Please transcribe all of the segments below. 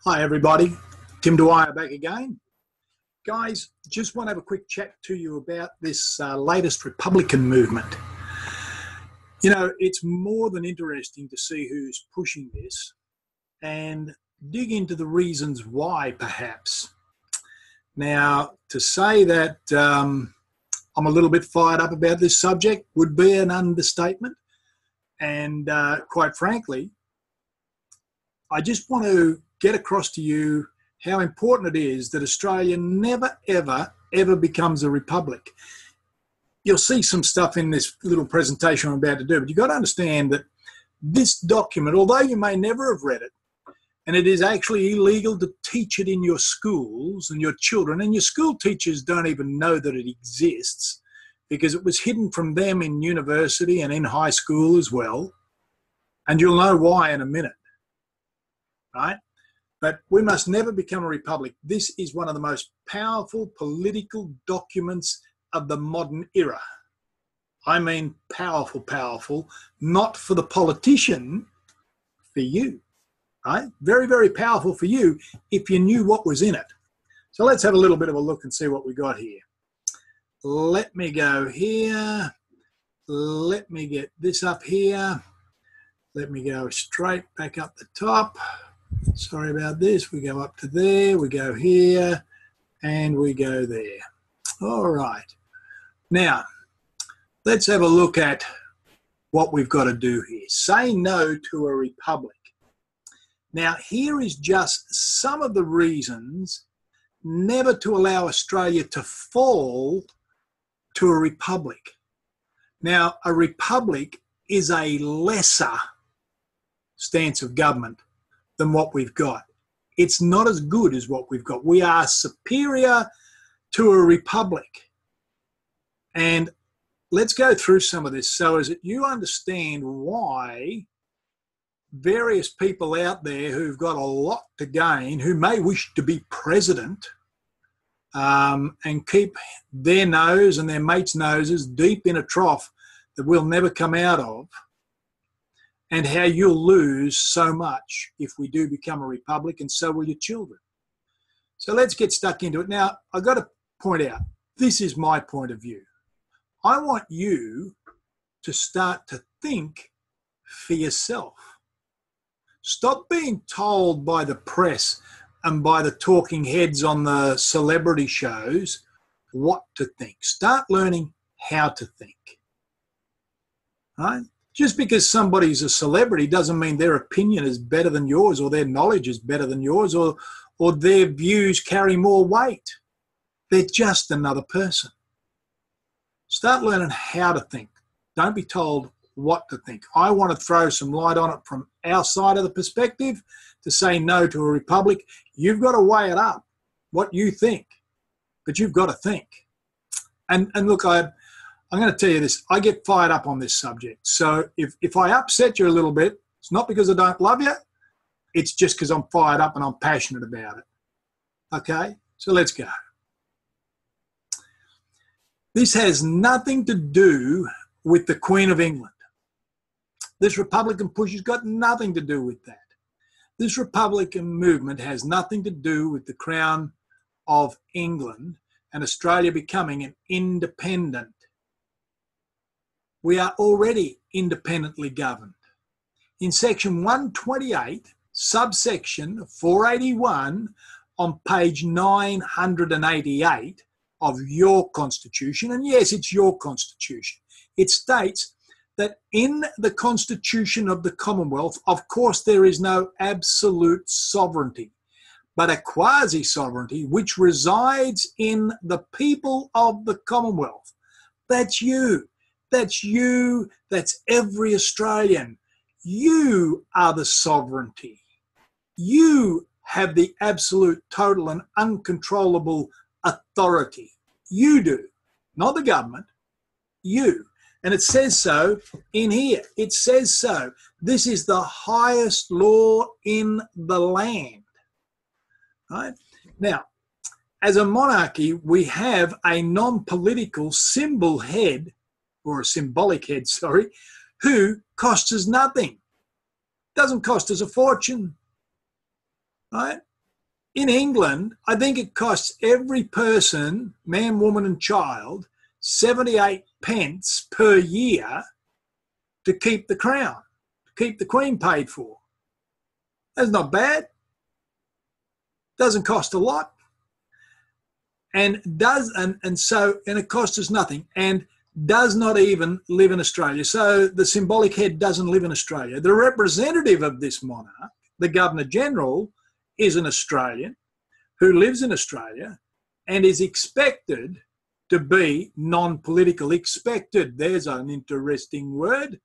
Hi everybody, Tim Dwyer back again. Guys, just want to have a quick chat to you about this latest Republican movement. You know, it's more than interesting to see who's pushing this and dig into the reasons why, perhaps. Now, to say that I'm a little bit fired up about this subject would be an understatement. And quite frankly, I just want to get across to you how important it is that Australia never, ever becomes a republic. You'll see some stuff in this little presentation I'm about to do, but you've got to understand that this document, although you may never have read it, and it is actually illegal to teach it in your schools and your children, and your school teachers don't even know that it exists because it was hidden from them in university and in high school as well. And you'll know why in a minute, right? But we must never become a republic. This is one of the most powerful political documents of the modern era. I mean powerful, powerful, not for the politician, for you, right? Very, very powerful for you if you knew what was in it. So let's have a little bit of a look and see what we got here. Let me go here. Let me get this up here. Let me go straight back up the top. Sorry about this. We go up to there, we go here, and we go there. All right. Now, let's have a look at what we've got to do here. Say no to a republic. Now, here is just some of the reasons never to allow Australia to fall to a republic. Now, a republic is a lesser stance of government than what we've got. It's not as good as what we've got. We are superior to a republic. And let's go through some of this so as that you understand why various people out there who've got a lot to gain, who may wish to be president, and keep their nose and their mates' noses deep in a trough that we'll never come out of, and how you'll lose so much if we do become a republic, and so will your children. So let's get stuck into it. Now, I've got to point out, this is my point of view. I want you to start to think for yourself. Stop being told by the press and by the talking heads on the celebrity shows what to think. Start learning how to think. Right? Just because somebody's a celebrity doesn't mean their opinion is better than yours, or their knowledge is better than yours, or their views carry more weight. They're just another person. Start learning how to think. Don't be told what to think. I want to throw some light on it from our side of the perspective to say no to a republic. You've got to weigh it up, what you think, but you've got to think. And look, I'm going to tell you this, I get fired up on this subject. So if I upset you a little bit, it's not because I don't love you, it's just because I'm fired up and I'm passionate about it. Okay, so let's go. This has nothing to do with the Queen of England. This Republican push has got nothing to do with that. This Republican movement has nothing to do with the Crown of England and Australia becoming an independent. We are already independently governed. In section 128, subsection 481, on page 988 of your constitution, and yes, it's your constitution, it states that in the Constitution of the Commonwealth, of course, there is no absolute sovereignty, but a quasi-sovereignty which resides in the people of the Commonwealth. That's you. That's you, that's every Australian. You are the sovereignty. You have the absolute, total and uncontrollable authority. You do, not the government, you. And it says so in here. It says so. This is the highest law in the land. Right? Now, as a monarchy, we have a non-political symbol head, or a symbolic head, sorry, who costs us nothing. Doesn't cost us a fortune, right? In England, I think it costs every person, man, woman and child, 78 pence per year to keep the crown, to keep the Queen paid for. That's not bad. Doesn't cost a lot. And it costs us nothing, and does not even live in Australia. So the symbolic head doesn't live in Australia. The representative of this monarch, the Governor General, is an Australian who lives in Australia and is expected to be non-political. Expected, there's an interesting word.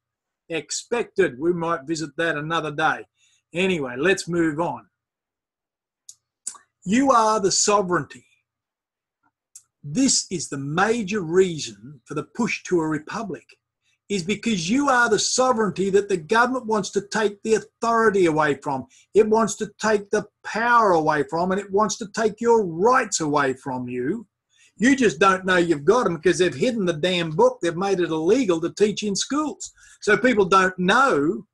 Expected, we might visit that another day. Anyway, let's move on. You are the sovereignty. This is the major reason for the push to a republic, is because you are the sovereignty that the government wants to take the authority away from. It wants to take the power away from, and it wants to take your rights away from you. You just don't know you've got them because they've hidden the damn book. They've made it illegal to teach in schools. So people don't know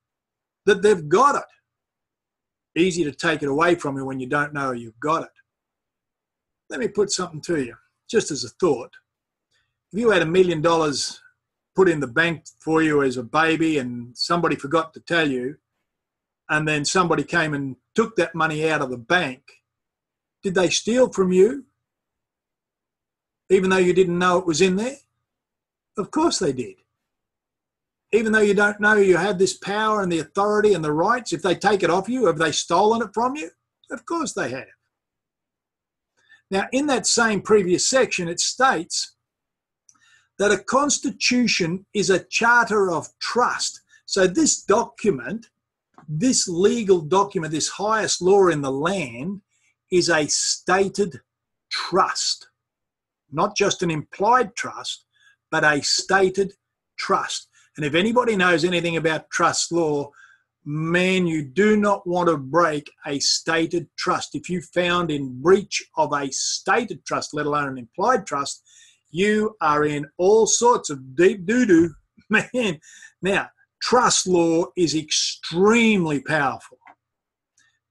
that they've got it. Easy to take it away from you when you don't know you've got it. Let me put something to you, just as a thought. If you had $1 million put in the bank for you as a baby and somebody forgot to tell you, and then somebody came and took that money out of the bank, did they steal from you even though you didn't know it was in there? Of course they did. Even though you don't know you have this power and the authority and the rights, if they take it off you, have they stolen it from you? Of course they have. Now, in that same previous section, it states that a constitution is a charter of trust. So this document, this legal document, this highest law in the land, is a stated trust. Not just an implied trust, but a stated trust. And if anybody knows anything about trust law, man, you do not want to break a stated trust. If you found in breach of a stated trust, let alone an implied trust, you are in all sorts of deep doo-doo, man. Now, trust law is extremely powerful.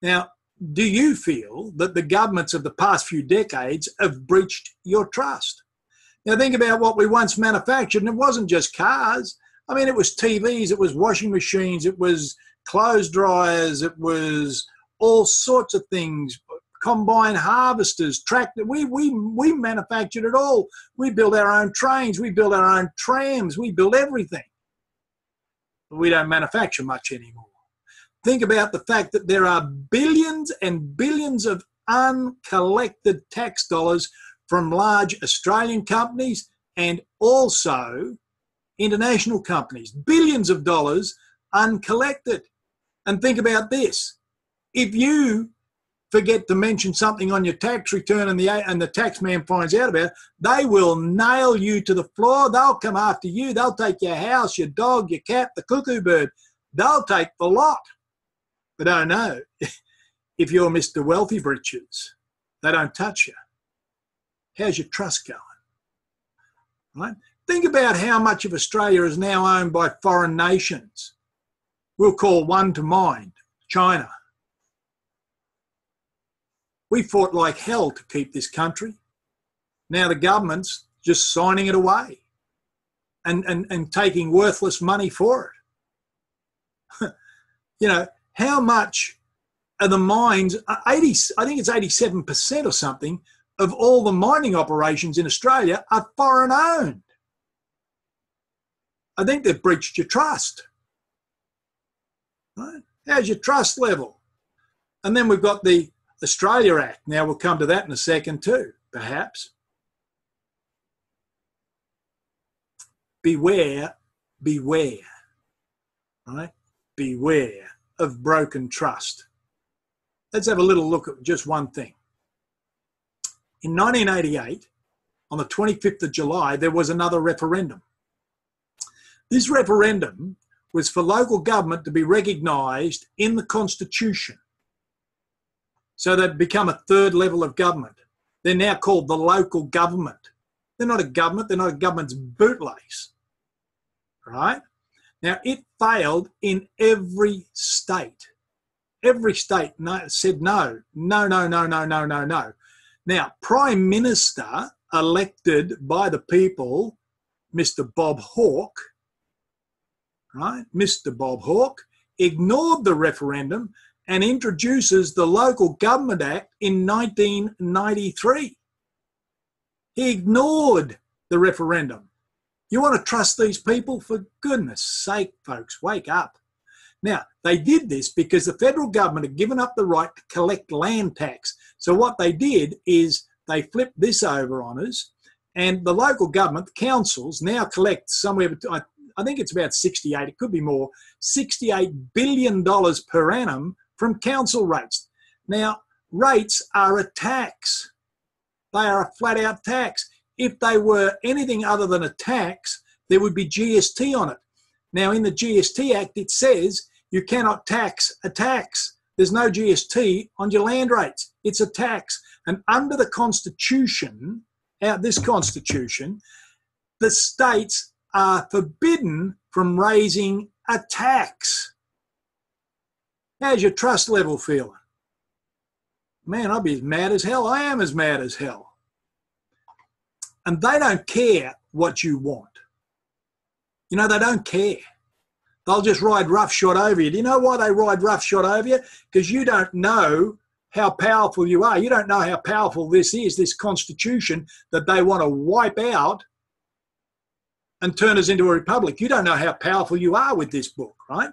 Now, do you feel that the governments of the past few decades have breached your trust? Now, think about what we once manufactured, and it wasn't just cars. I mean, it was TVs, it was washing machines, it was clothes dryers, it was all sorts of things, combine harvesters, tractor. We manufactured it all. We built our own trains, we built our own trams, we built everything. But we don't manufacture much anymore. Think about the fact that there are billions and billions of uncollected tax dollars from large Australian companies and also international companies. Billions of dollars uncollected. And think about this. If you forget to mention something on your tax return and the tax man finds out about it, they will nail you to the floor. They'll come after you. They'll take your house, your dog, your cat, the cuckoo bird. They'll take the lot. But oh no, if you're Mr. Wealthy Britches, they don't touch you. How's your trust going? Right? Think about how much of Australia is now owned by foreign nations. We'll call one to mind, China. We fought like hell to keep this country. Now the government's just signing it away and taking worthless money for it. You know, how much of the mines, I think it's 87% or something, of all the mining operations in Australia are foreign owned. I think they've breached your trust. Right? How's your trust level? And then we've got the Australia Act. Now we'll come to that in a second too, perhaps. Beware, beware, right? Beware of broken trust. Let's have a little look at just one thing. In 1988, on the 25th of July, there was another referendum. This referendum was for local government to be recognised in the Constitution. So they've become a third level of government. They're now called the local government. They're not a government, they're not a government's bootlace. Right? Now, it failed in every state. Every state said no, no, no, no, no, no, no, no. Now, Prime Minister elected by the people, Mr. Bob Hawke, right? Mr. Bob Hawke ignored the referendum and introduces the Local Government Act in 1993. He ignored the referendum. You want to trust these people? For goodness sake, folks, wake up. Now, they did this because the federal government had given up the right to collect land tax. So what they did is they flipped this over on us, and the local government, the councils, now collect somewhere between, I think it's about 68, it could be more, $68 billion per annum from council rates. Now, rates are a tax. They are a flat out tax. If they were anything other than a tax, there would be GST on it. Now, in the GST Act, it says you cannot tax a tax. There's no GST on your land rates. It's a tax. And under the Constitution, this Constitution, the states are forbidden from raising a tax. How's your trust level feeling? Man, I'll be as mad as hell. I am as mad as hell. And they don't care what you want. You know, they don't care. They'll just ride roughshod over you. Do you know why they ride roughshod over you? Because you don't know how powerful you are. You don't know how powerful this is, this Constitution that they want to wipe out and turn us into a republic. You don't know how powerful you are with this book, right?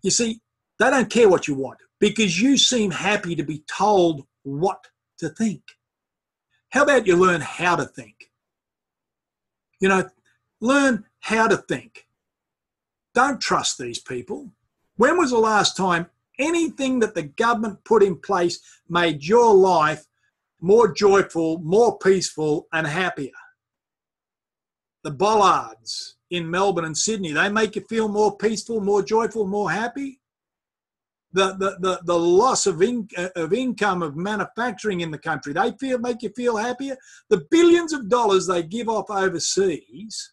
You see, they don't care what you want because you seem happy to be told what to think. How about you learn how to think? You know, learn how to think. Don't trust these people. When was the last time anything that the government put in place made your life more joyful, more peaceful and happier? The bollards in Melbourne and Sydney, they make you feel more peaceful, more joyful, more happy. The loss of income of manufacturing in the country, they make you feel happier. The billions of dollars they give off overseas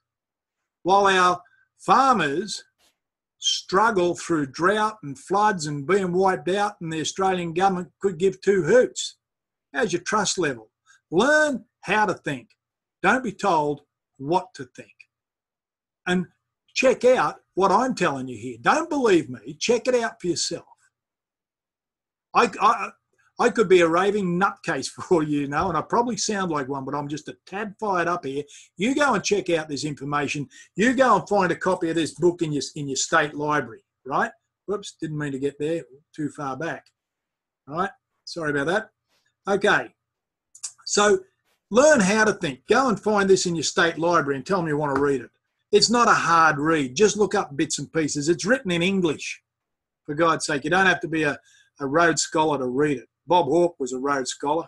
while our farmers struggle through drought and floods and being wiped out, and the Australian government could give two hoots. How's your trust level? Learn how to think. Don't be told what to think. And check out what I'm telling you here. Don't believe me. Check it out for yourself. I could be a raving nutcase for all you know, and I probably sound like one, but I'm just a tad fired up here. You go and check out this information. You go and find a copy of this book in your state library, right? Whoops, didn't mean to get there, too far back. All right, sorry about that. Okay, so learn how to think. Go and find this in your state library and tell me you want to read it. It's not a hard read. Just look up bits and pieces. It's written in English, for God's sake. You don't have to be a Rhodes Scholar to read it. Bob Hawke was a Rhodes Scholar.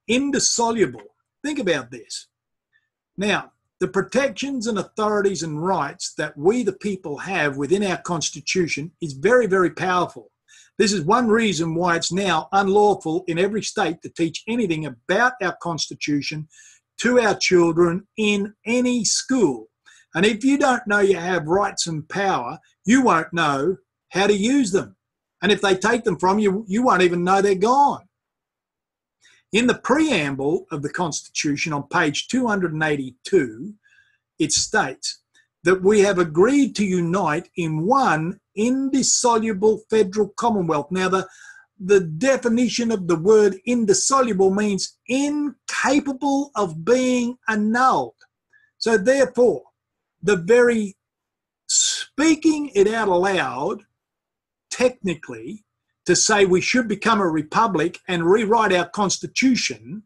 Indissoluble. Think about this. Now, the protections and authorities and rights that we the people have within our Constitution is very, very powerful. This is one reason why it's now unlawful in every state to teach anything about our Constitution to our children in any school. And if you don't know you have rights and power, you won't know how to use them. And if they take them from you, you won't even know they're gone. In the preamble of the Constitution on page 282, it states that we have agreed to unite in one indissoluble federal commonwealth. Now, the definition of the word indissoluble means incapable of being annulled. So therefore, the very speaking it out aloud, technically, to say we should become a republic and rewrite our Constitution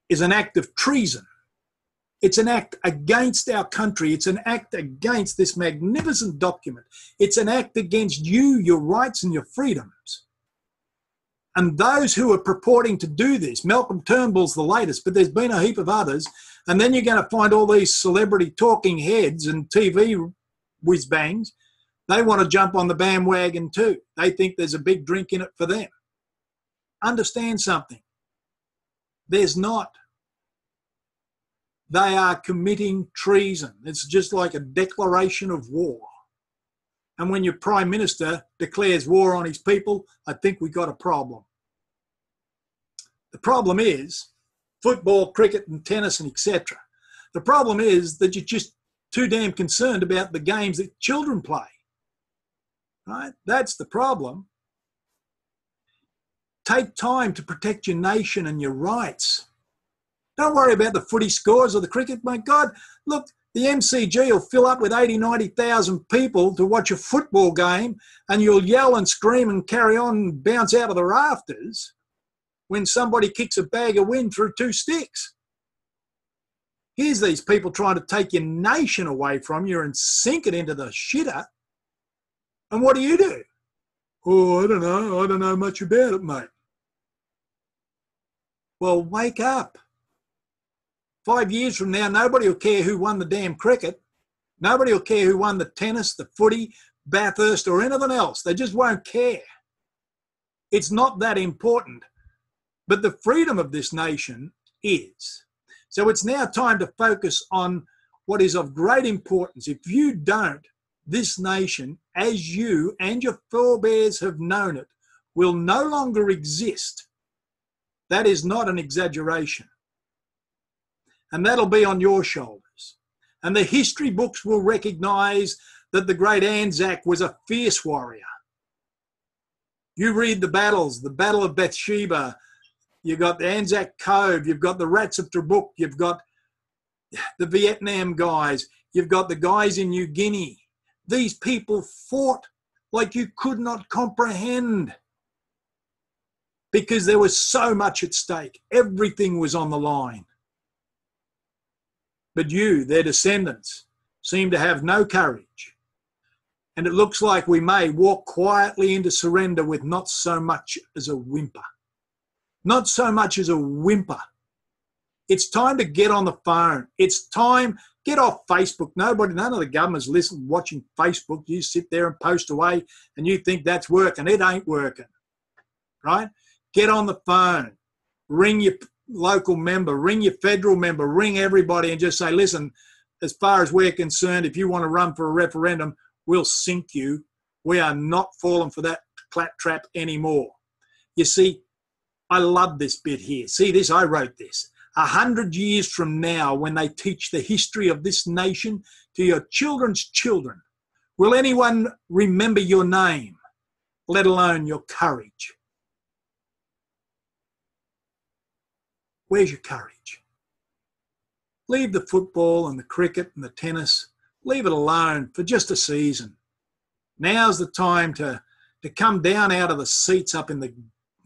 is an act of treason. It's an act against our country. It's an act against this magnificent document. It's an act against you, your rights and your freedoms. And those who are purporting to do this, Malcolm Turnbull's the latest, but there's been a heap of others, and then you're going to find all these celebrity talking heads and TV whiz-bangs. They want to jump on the bandwagon too. They think there's a big drink in it for them. Understand something. There's not. They are committing treason. It's just like a declaration of war. And when your Prime Minister declares war on his people, I think we got a problem. The problem is football, cricket and tennis and etc. The problem is that you're just too damn concerned about the games that children play. Right? That's the problem. Take time to protect your nation and your rights. Don't worry about the footy scores or the cricket. My God, look, the MCG will fill up with 80, 90,000 people to watch a football game, and you'll yell and scream and carry on and bounce out of the rafters when somebody kicks a bag of wind through two sticks. Here's these people trying to take your nation away from you and sink it into the shitter. And what do? Oh, I don't know. I don't know much about it, mate. Well, wake up. 5 years from now, nobody will care who won the damn cricket. Nobody will care who won the tennis, the footy, Bathurst or anything else. They just won't care. It's not that important. But the freedom of this nation is. So it's now time to focus on what is of great importance. If you don't, this nation, as you and your forebears have known it, will no longer exist. That is not an exaggeration. And that'll be on your shoulders. And the history books will recognise that the great Anzac was a fierce warrior. You read the battles, the Battle of Bathsheba, you've got the Anzac Cove, you've got the Rats of Trabuc, you've got the Vietnam guys, you've got the guys in New Guinea. These people fought like you could not comprehend because there was so much at stake. Everything was on the line. But you, their descendants, seem to have no courage. And it looks like we may walk quietly into surrender with not so much as a whimper. Not so much as a whimper. It's time to get on the phone. It's time, get off Facebook. None of the government's watching Facebook. You sit there and post away and you think that's working. It ain't working, right? Get on the phone. Ring your local member, ring your federal member, ring everybody and just say, listen, as far as we're concerned, if you want to run for a referendum, we'll sink you. We are not falling for that claptrap anymore. You see, I love this bit here. See this? I wrote this. 100 years from now, when they teach the history of this nation to your children's children, will anyone remember your name, let alone your courage? Where's your courage? Leave the football and the cricket and the tennis. Leave it alone for just a season. Now's the time to come down out of the seats up in the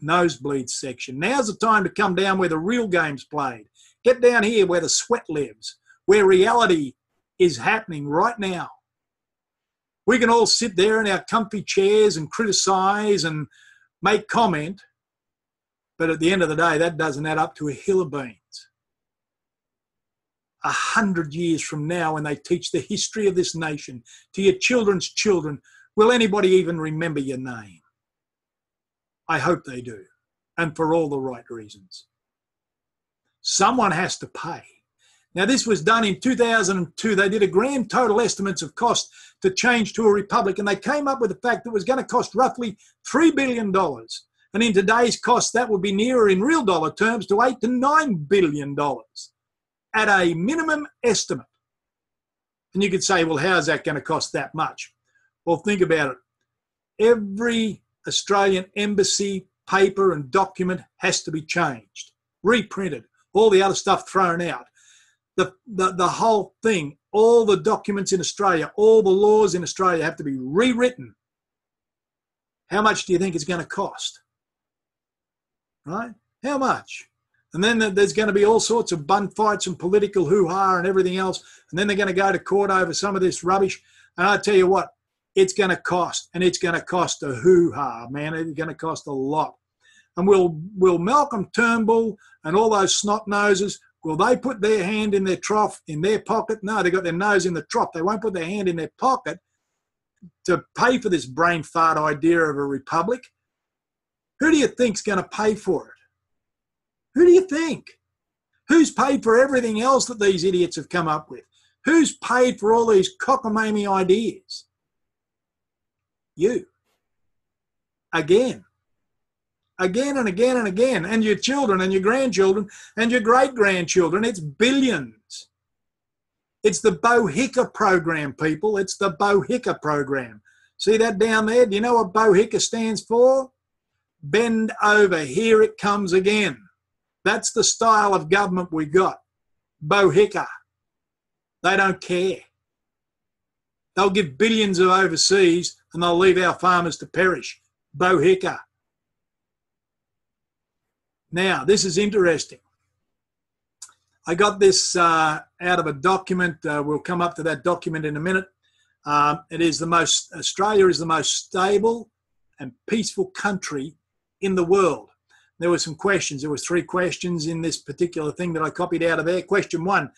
nosebleed section. Now's the time to come down where the real game's played. Get down here where the sweat lives, where reality is happening right now. We can all sit there in our comfy chairs and criticise and make comment, but at the end of the day, that doesn't add up to a hill of beans. 100 years from now, when they teach the history of this nation to your children's children, will anybody even remember your name? I hope they do, and for all the right reasons. Someone has to pay. Now, this was done in 2002. They did a grand total estimates of cost to change to a republic, and they came up with the fact that it was going to cost roughly $3 billion. And in today's cost, that would be nearer in real dollar terms to $8 to $9 billion at a minimum estimate. And you could say, well, how is that going to cost that much? Well, think about it. Every Australian embassy paper and document has to be changed, reprinted, all the other stuff thrown out. The whole thing, all the documents in Australia, all the laws in Australia have to be rewritten. How much do you think it's going to cost? Right? How much? And then there's going to be all sorts of bun fights and political hoo-ha and everything else. And then they're going to go to court over some of this rubbish. And I tell you what, it's going to cost. And it's going to cost a hoo-ha, man. It's going to cost a lot. And will Malcolm Turnbull and all those snot noses, will they put their hand in their trough, in their pocket? No, they've got their nose in the trough. They won't put their hand in their pocket to pay for this brain fart idea of a republic. Who do you think's going to pay for it? Who do you think? Who's paid for everything else that these idiots have come up with? Who's paid for all these cockamamie ideas? you. Again. Again and again and again. And your children and your grandchildren and your great-grandchildren. It's billions. It's the BOHICA program, people. It's the BOHICA program. See that down there? Do you know what BOHICA stands for? Bend over. Here it comes again. That's the style of government we got. BOHICA. They don't care. They'll give billions of overseas and they'll leave our farmers to perish. BOHICA. Now, this is interesting. I got this out of a document. We'll come up to that document in a minute. Australia is the most stable and peaceful country in the world. There were some questions. There were 3 questions in this particular thing that I copied out of there. Question 1,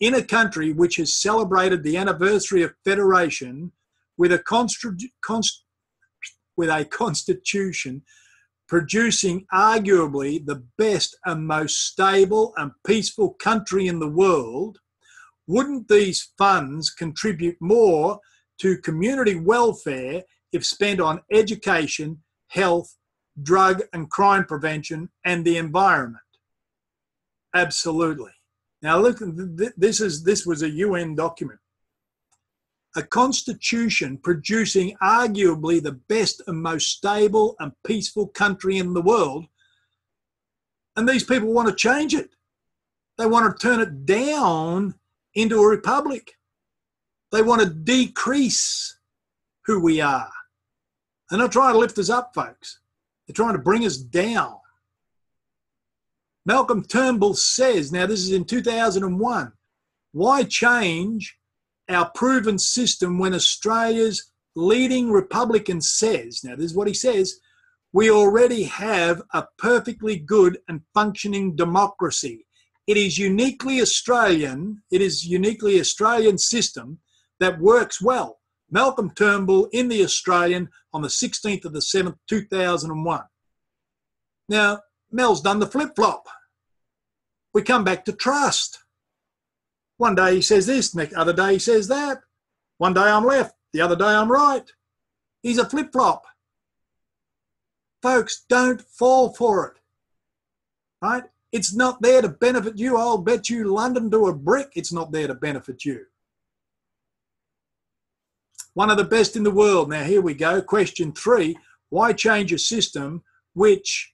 in a country which has celebrated the anniversary of federation with a constitution producing arguably the best and most stable and peaceful country in the world, wouldn't these funds contribute more to community welfare if spent on education, health, drug and crime prevention, and the environment? Absolutely. Now look, this was a UN document. A constitution producing arguably the best and most stable and peaceful country in the world, and these people want to change it. They want to turn it down into a republic. They want to decrease who we are. They're not trying to lift us up, folks. They're trying to bring us down. Malcolm Turnbull says, now this is in 2001, why change our proven system when Australia's leading Republican says, now this is what he says, we already have a perfectly good and functioning democracy. It is uniquely Australian system that works well. Malcolm Turnbull in The Australian on the 16th of the 7th, 2001. Now, Mel's done the flip-flop. We come back to trust. One day he says this, the other day he says that. One day I'm left, the other day I'm right. He's a flip-flop. Folks, don't fall for it, right? It's not there to benefit you. I'll bet you London to a brick it's not there to benefit you. One of the best in the world. Now, here we go. Question 3, why change a system which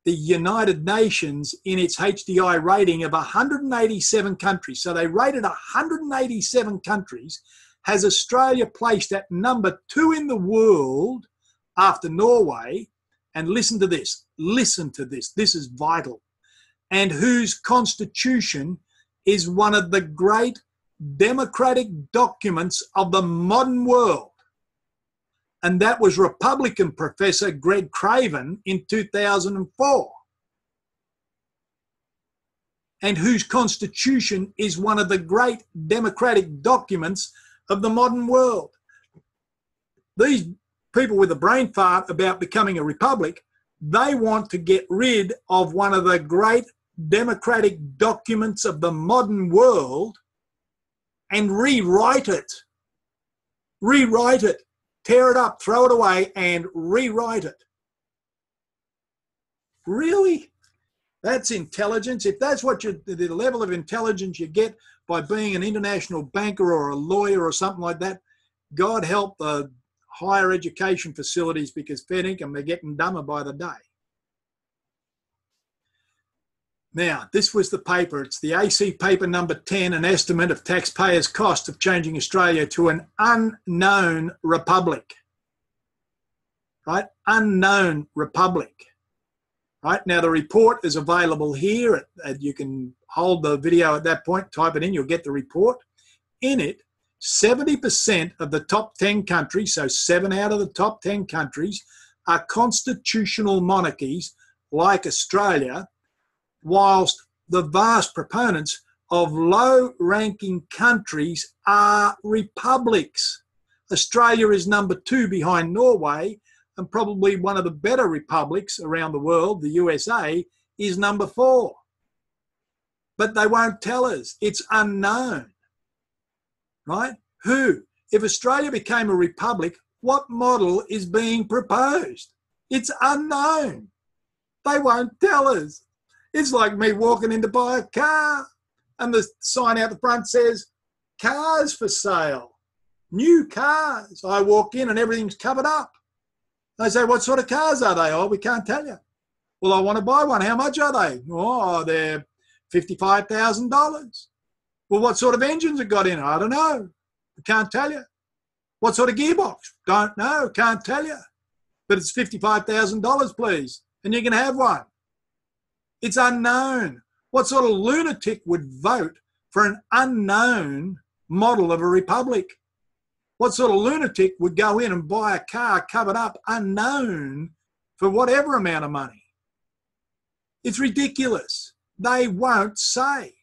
the United Nations, in its HDI rating of 187 countries, so they rated 187 countries, has Australia placed at number 2 in the world after Norway, and listen to this, this is vital, and whose constitution is one of the great democratic documents of the modern world. And that was Republican Professor Greg Craven in 2004. And whose constitution is one of the great democratic documents of the modern world. These people with a brain fart about becoming a republic, they want to get rid of one of the great democratic documents of the modern world and rewrite it. Rewrite it. Tear it up, throw it away, and rewrite it. Really? That's intelligence? If that's what the level of intelligence you get by being an international banker or a lawyer or something like that, God help the higher education facilities, because fair income, they're getting dumber by the day. Now, this was the paper. It's the AC paper number 10, an estimate of taxpayers' cost of changing Australia to an unknown republic. Right? Unknown republic. Right? Now, the report is available here. You can hold the video at that point, type it in, you'll get the report. In it, 70% of the top 10 countries, so 7 out of the top 10 countries, are constitutional monarchies like Australia, whilst the vast proponents of low-ranking countries are republics. Australia is number 2 behind Norway, and probably one of the better republics around the world, the USA, is number 4. But they won't tell us. It's unknown, right? Who? If Australia became a republic, What model is being proposed? It's unknown. They won't tell us. It's like me walking in to buy a car and the sign out the front says, cars for sale, new cars. I walk in and everything's covered up. They say, what sort of cars are they? Oh, we can't tell you. Well, I want to buy one. How much are they? Oh, they're $55,000. Well, what sort of engines it got in? I don't know. I can't tell you. What sort of gearbox? Don't know. Can't tell you. But it's $55,000, please. And you can have one. It's unknown. What sort of lunatic would vote for an unknown model of a republic? What sort of lunatic would go in and buy a car covered up, unknown, for whatever amount of money? It's ridiculous. They won't say.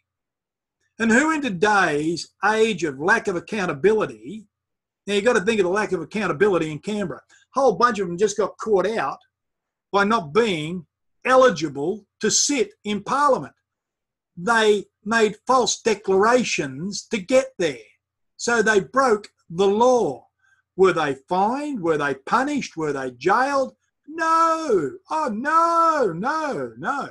And who in today's age of lack of accountability, now you've got to think of the lack of accountability in Canberra. A whole bunch of them just got caught out by not being eligible to sit in Parliament. They made false declarations to get there. So they broke the law. Were they fined? Were they punished? Were they jailed? No. Oh, no.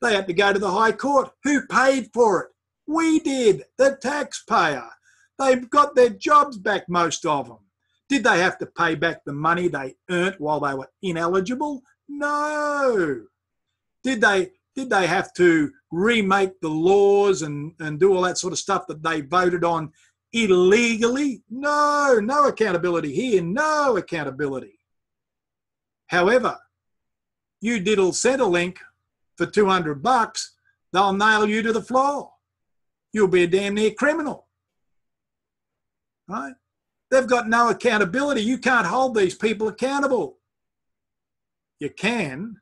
They had to go to the High Court. Who paid for it? We did, the taxpayer. They've got their jobs back, most of them. Did they have to pay back the money they earned while they were ineligible? No. Did they have to remake the laws and do all that sort of stuff that they voted on illegally? No accountability here, no accountability. However, you diddle Centrelink for $200, they'll nail you to the floor. You'll be a damn near criminal, right? They've got no accountability. You can't hold these people accountable. You can,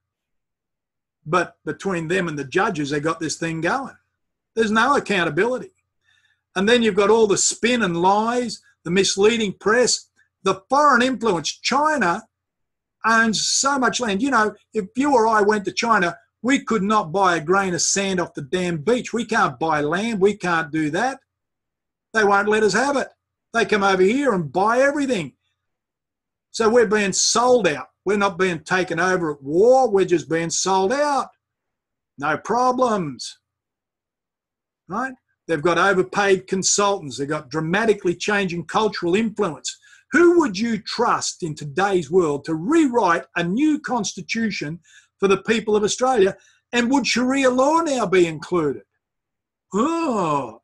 but between them and the judges, they got this thing going. There's no accountability. And then you've got all the spin and lies, the misleading press, the foreign influence. China owns so much land. You know, if you or I went to China, we could not buy a grain of sand off the damn beach. We can't buy land. We can't do that. They won't let us have it. They come over here and buy everything. So we're being sold out. We're not being taken over at war. We're just being sold out. No problems, right? They've got overpaid consultants. They've got dramatically changing cultural influence. Who would you trust in today's world to rewrite a new constitution for the people of Australia? And would Sharia law now be included? Oh,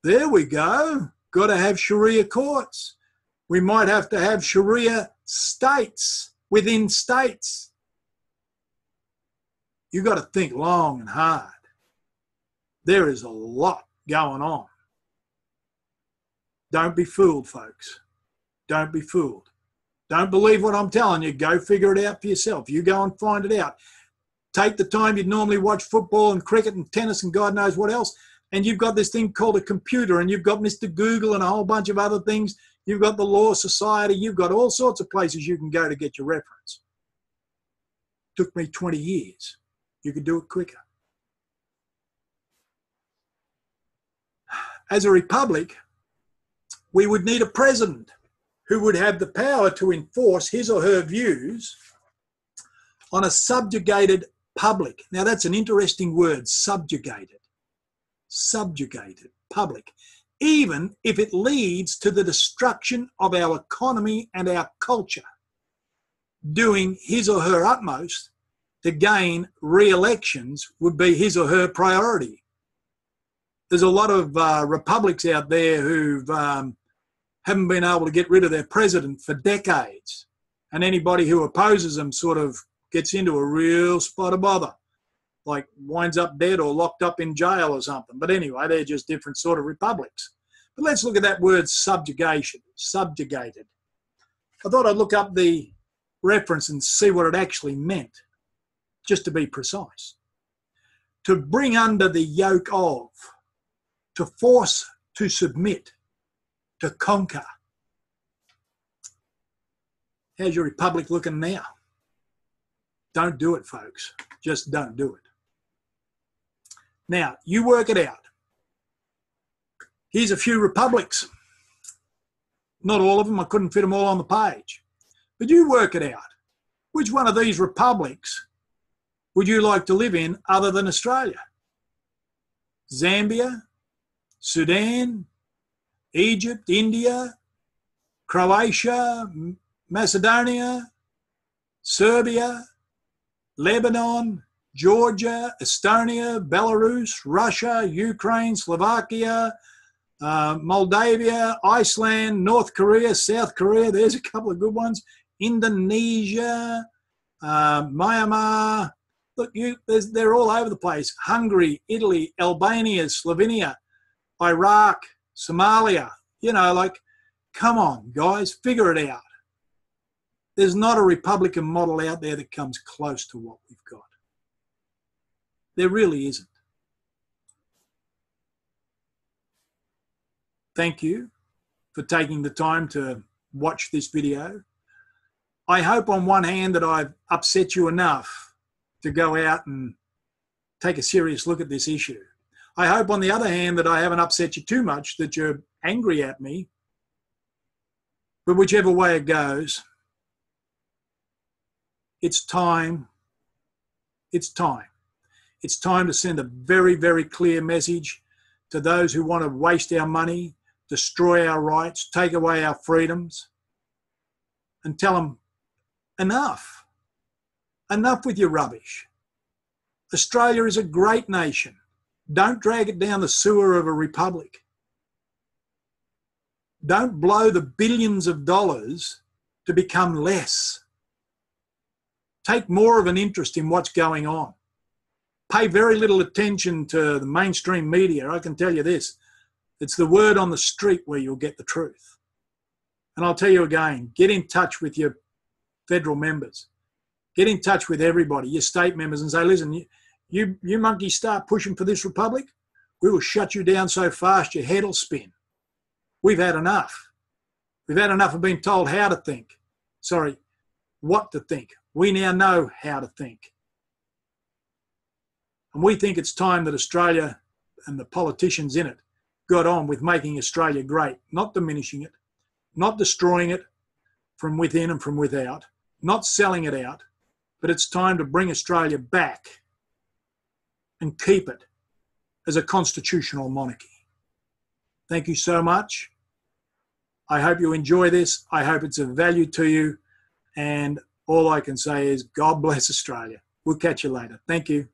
there we go. Got to have Sharia courts. We might have to have Sharia states within states. You've got to think long and hard. There is a lot going on. Don't be fooled, folks. Don't be fooled. Don't believe what I'm telling you. Go figure it out for yourself. You go and find it out. Take the time you'd normally watch football and cricket and tennis and God knows what else, and you've got this thing called a computer, and you've got Mr. Google and a whole bunch of other things. You've got the Law Society. You've got all sorts of places you can go to get your reference. Took me 20 years. You could do it quicker. As a republic, we would need a president who would have the power to enforce his or her views on a subjugated public. Now, that's an interesting word, subjugated. Subjugated public. Even if it leads to the destruction of our economy and our culture, doing his or her utmost to gain re-elections would be his or her priority. There's a lot of republics out there who haven't been able to get rid of their president for decades. And anybody who opposes them sort of gets into a real spot of bother, like winds up dead or locked up in jail or something. But anyway, they're just different sort of republics. But let's look at that word subjugation, subjugated. I thought I'd look up the reference and see what it actually meant, just to be precise. To bring under the yoke of, to force to submit, to conquer. How's your republic looking now? Don't do it, folks. Just don't do it. Now, you work it out. Here's a few republics. Not all of them. I couldn't fit them all on the page. But you work it out. Which one of these republics would you like to live in other than Australia? Zambia, Sudan, Egypt, India, Croatia, Macedonia, Serbia, Lebanon, Georgia, Estonia, Belarus, Russia, Ukraine, Slovakia, Moldavia, Iceland, North Korea, South Korea, there's a couple of good ones, Indonesia, Myanmar, look, they're all over the place, Hungary, Italy, Albania, Slovenia, Iraq, Somalia, you know, like, come on, guys, figure it out. There's not a Republican model out there that comes close to what we've got. There really isn't. Thank you for taking the time to watch this video. I hope on one hand that I've upset you enough to go out and take a serious look at this issue. I hope on the other hand that I haven't upset you too much, that you're angry at me. But whichever way it goes, it's time. It's time. It's time to send a very, very clear message to those who want to waste our money, destroy our rights, take away our freedoms, and tell them, enough. Enough with your rubbish. Australia is a great nation. Don't drag it down the sewer of a republic. Don't blow the billions of dollars to become less. Take more of an interest in what's going on. Pay very little attention to the mainstream media. I can tell you this. It's the word on the street where you'll get the truth. And I'll tell you again, get in touch with your federal members. Get in touch with everybody, your state members, and say, listen, you monkeys start pushing for this republic, we will shut you down so fast your head will spin. We've had enough. We've had enough of being told how to think. Sorry, what to think. We now know how to think. And we think it's time that Australia and the politicians in it got on with making Australia great, not diminishing it, not destroying it from within and from without, not selling it out, but it's time to bring Australia back and keep it as a constitutional monarchy. Thank you so much. I hope you enjoy this. I hope it's of value to you. And all I can say is God bless Australia. We'll catch you later. Thank you.